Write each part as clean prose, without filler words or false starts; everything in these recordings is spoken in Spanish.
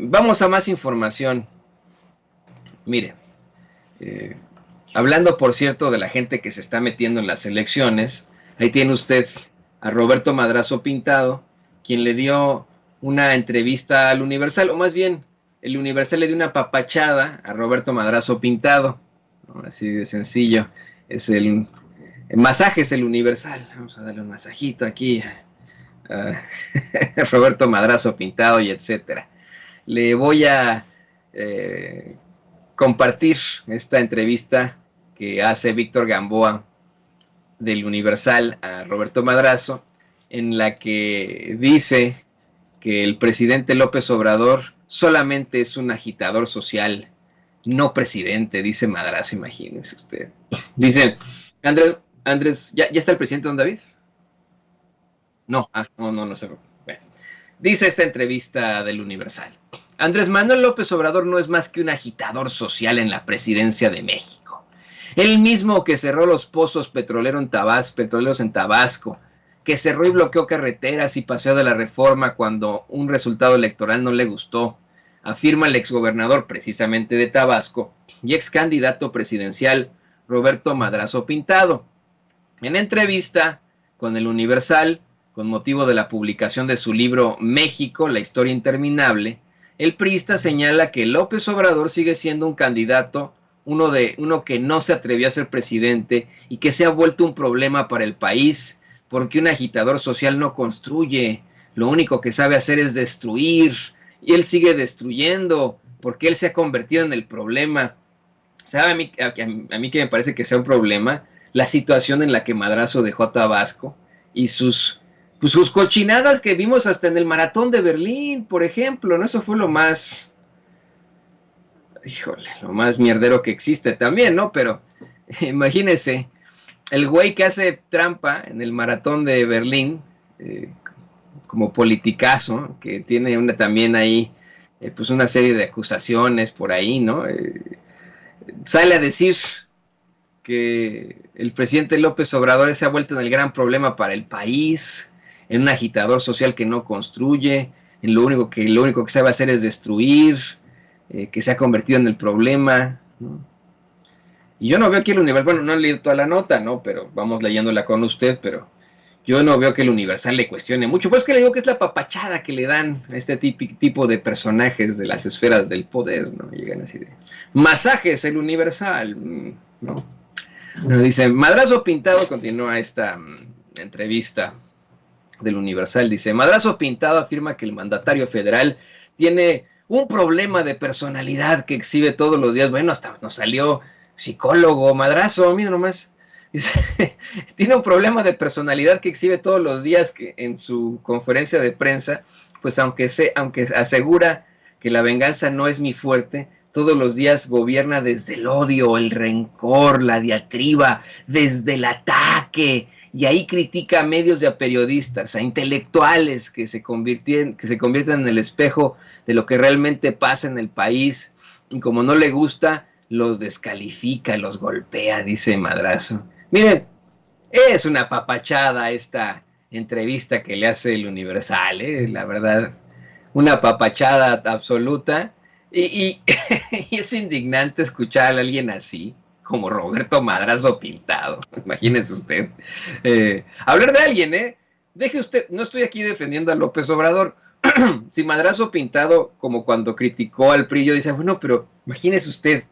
Vamos a más información. Mire, eh, hablando por cierto de la gente que se está metiendo en las elecciones, ahí tiene usted a Roberto Madrazo Pintado, quien le dio una entrevista al Universal, o más bien, el Universal le dio una papachada a Roberto Madrazo Pintado, ¿no? Así de sencillo. El masaje es el Universal. Vamos a darle un masajito aquí a Roberto Madrazo Pintado y etcétera. Le voy a compartir esta entrevista que hace Víctor Gamboa del Universal a Roberto Madrazo, en la que dice que el presidente López Obrador solamente es un agitador social, no presidente, dice Madrazo, imagínense usted. Dice, Andrés, ¿ya está el presidente don David? No, no se preocupe. Bueno, dice esta entrevista del Universal. Andrés Manuel López Obrador no es más que un agitador social en la presidencia de México. El mismo que cerró los pozos petroleros en Tabasco, que cerró y bloqueó carreteras y paseó de la Reforma cuando un resultado electoral no le gustó, afirma el exgobernador precisamente de Tabasco y ex candidato presidencial Roberto Madrazo Pintado. En entrevista con el Universal, con motivo de la publicación de su libro México, la historia interminable, el priista señala que López Obrador sigue siendo un candidato, uno que no se atrevió a ser presidente y que se ha vuelto un problema para el país, porque un agitador social no construye, lo único que sabe hacer es destruir, y él sigue destruyendo, porque él se ha convertido en el problema. ¿Sabe a mí que me parece que sea un problema? La situación en la que Madrazo dejó a Tabasco y sus cochinadas que vimos hasta en el maratón de Berlín, por ejemplo, ¿no? Eso fue lo más mierdero que existe también, ¿no? Pero imagínese, el güey que hace trampa en el maratón de Berlín, eh, como politicazo, que tiene también ahí, pues una serie de acusaciones por ahí, ¿no? Sale a decir que el presidente López Obrador se ha vuelto en el gran problema para el país, en un agitador social que no construye, en lo único que sabe hacer es destruir, que se ha convertido en el problema, ¿no? Y yo no veo que el Universal, bueno, no he leído toda la nota, ¿no? Pero vamos leyéndola con usted, pero yo no veo que el Universal le cuestione mucho. Pues que le digo que es la papachada que le dan a este tipo de personajes de las esferas del poder, ¿no? Llegan así de masajes el Universal, ¿no? Dice, Madrazo Pintado, continúa esta entrevista del Universal, dice, Madrazo Pintado afirma que el mandatario federal tiene un problema de personalidad que exhibe todos los días. Bueno, hasta nos salió psicólogo, Madrazo, mira nomás. Dice, tiene un problema de personalidad que exhibe todos los días que en su conferencia de prensa, pues aunque asegura que la venganza no es mi fuerte, todos los días gobierna desde el odio, el rencor, la diatriba, desde el ataque, y ahí critica a medios y a periodistas, a intelectuales que se convierten en el espejo de lo que realmente pasa en el país, y como no le gusta, los descalifica, los golpea, dice Madrazo. Miren, es una papachada esta entrevista que le hace el Universal, la verdad, una papachada absoluta. Y y es indignante escuchar a alguien así, como Roberto Madrazo Pintado. Imagínese usted. Hablar de alguien, ¿eh? Deje usted, no estoy aquí defendiendo a López Obrador. Si Madrazo Pintado, como cuando criticó al PRI, yo dice, bueno, pero imagínese usted,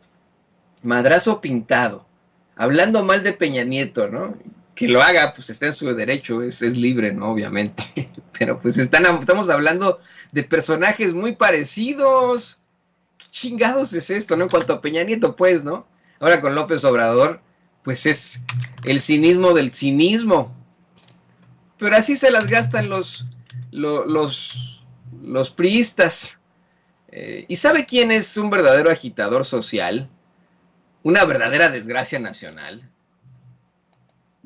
Madrazo Pintado, hablando mal de Peña Nieto, ¿no? Que lo haga, pues está en su derecho, es libre, ¿no? Obviamente. Pero pues estamos hablando de personajes muy parecidos. ¿Qué chingados es esto, no? En cuanto a Peña Nieto, pues, ¿no? Ahora con López Obrador, pues es el cinismo del cinismo. Pero así se las gastan los priistas. ¿Y sabe quién es un verdadero agitador social? Una verdadera desgracia nacional.